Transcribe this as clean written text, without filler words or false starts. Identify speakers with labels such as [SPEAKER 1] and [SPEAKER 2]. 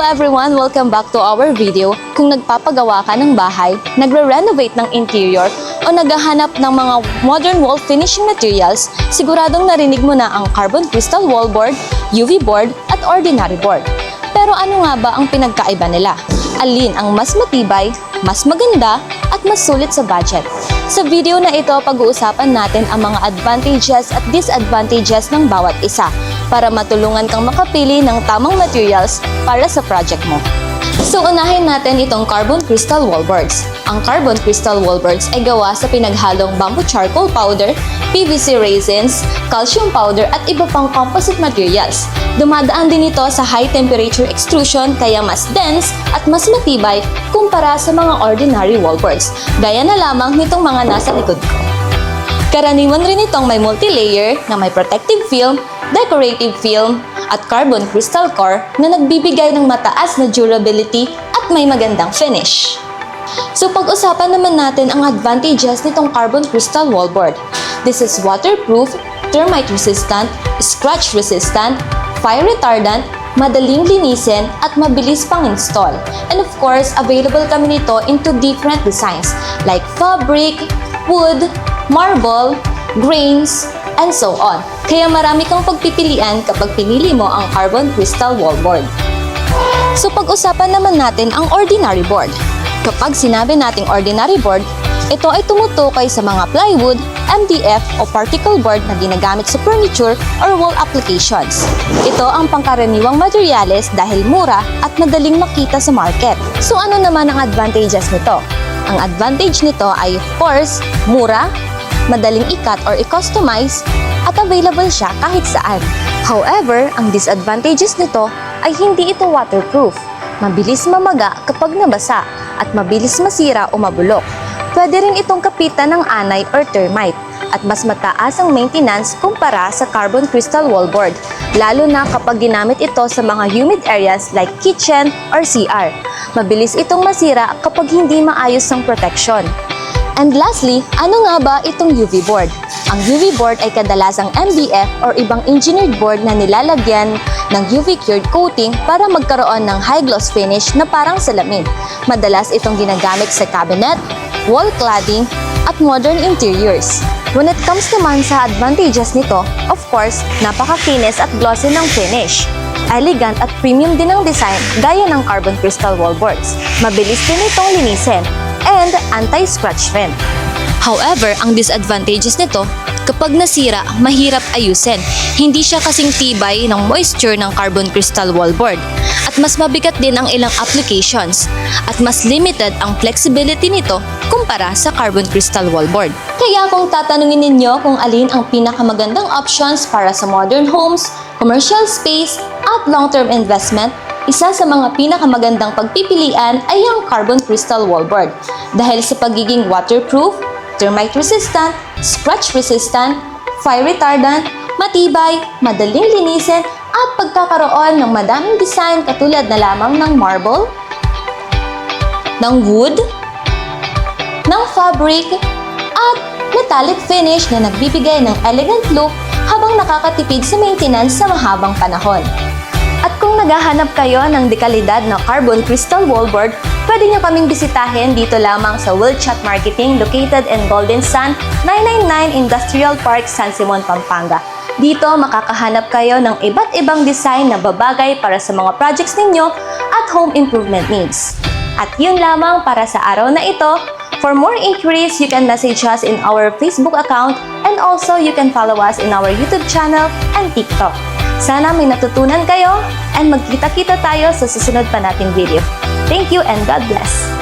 [SPEAKER 1] everyone! Welcome back to our video. Kung nagpapagawa ka ng bahay, nagre-renovate ng interior, o naghahanap ng mga modern wall finishing materials, siguradong narinig mo na ang carbon crystal wall board, UV board, at ordinary board. Pero ano nga ba ang pinagkaiba nila? Alin ang mas matibay, mas maganda, at mas sulit sa budget? Sa video na ito, pag-uusapan natin ang mga advantages at disadvantages ng bawat isa para matulungan kang makapili ng tamang materials para sa project mo. So, unahin natin itong carbon crystal wallboards. Ang carbon crystal wallboards ay gawa sa pinaghalong bamboo charcoal powder, PVC resins, calcium powder at iba pang composite materials. Dumadaan din ito sa high temperature extrusion kaya mas dense at mas matibay kumpara sa mga ordinary wallboards, gaya na lamang nitong mga nasa likod ko. Karaniwan rin itong may multi-layer na may protective film, decorative film, at carbon crystal core na nagbibigay ng mataas na durability at may magandang finish. So pag-usapan naman natin ang advantages nitong carbon crystal wallboard. This is waterproof, termite resistant, scratch resistant, fire retardant, madaling linisin at mabilis pang install. And of course, available kami nito into different designs like fabric, wood, marble, grains, and so on. Kaya marami kang pagpipilian kapag pinili mo ang carbon crystal wallboard. So pag-usapan naman natin ang ordinary board. Kapag sinabi nating ordinary board, ito ay tumutukoy sa mga plywood, MDF o particle board na ginagamit sa furniture or wall applications. Ito ang pangkaraniwang materyales dahil mura at madaling makita sa market. So ano naman ang advantages nito? Ang advantage nito ay of course, mura, madaling i-cut or i-customize, at available siya kahit saan. However, ang disadvantages nito ay hindi ito waterproof. Mabilis mamaga kapag nabasa at mabilis masira o mabulok. Pwede rin itong kapitan ng anay or termite at mas mataas ang maintenance kumpara sa carbon crystal wallboard, lalo na kapag ginamit ito sa mga humid areas like kitchen or CR. Mabilis itong masira kapag hindi maayos ang protection. And lastly, ano nga ba itong UV board? Ang UV board ay kadalasang MDF or ibang engineered board na nilalagyan ng UV cured coating para magkaroon ng high gloss finish na parang salamin. Madalas itong ginagamit sa cabinet, wall cladding, at modern interiors. When it comes naman sa advantages nito, of course, napaka-kinis at glossy ng finish. Elegant at premium din ang design gaya ng carbon crystal wallboards. Mabilis din itong linisin and anti-scratch rin. However, ang disadvantages nito, kapag nasira, mahirap ayusin. Hindi siya kasing tibay ng moisture ng carbon crystal wallboard. At mas mabigat din ang ilang applications. At mas limited ang flexibility nito kumpara sa carbon crystal wallboard. Kaya kung tatanungin ninyo kung alin ang pinakamagandang options para sa modern homes, commercial space, at long-term investment, isa sa mga pinakamagandang pagpipilian ay ang carbon crystal wallboard dahil sa pagiging waterproof, termite resistant, scratch resistant, fire retardant, matibay, madaling linisin, at pagkakaroon ng madaming design katulad na lamang ng marble, ng wood, ng fabric, at metallic finish na nagbibigay ng elegant look habang nakakatipid sa maintenance sa mahabang panahon. At kung naghahanap kayo ng dekalidad na carbon crystal wallboard, pwede nyo kaming bisitahin dito lamang sa Wilchat Marketing located in Golden Sand, 999 Industrial Park, San Simon, Pampanga. Dito makakahanap kayo ng iba't ibang design na babagay para sa mga projects ninyo at home improvement needs. At yun lamang para sa araw na ito. For more inquiries, you can message us in our Facebook account and also you can follow us in our YouTube channel and TikTok. Sana may natutunan kayo and magkita-kita tayo sa susunod pa nating video. Thank you and God bless!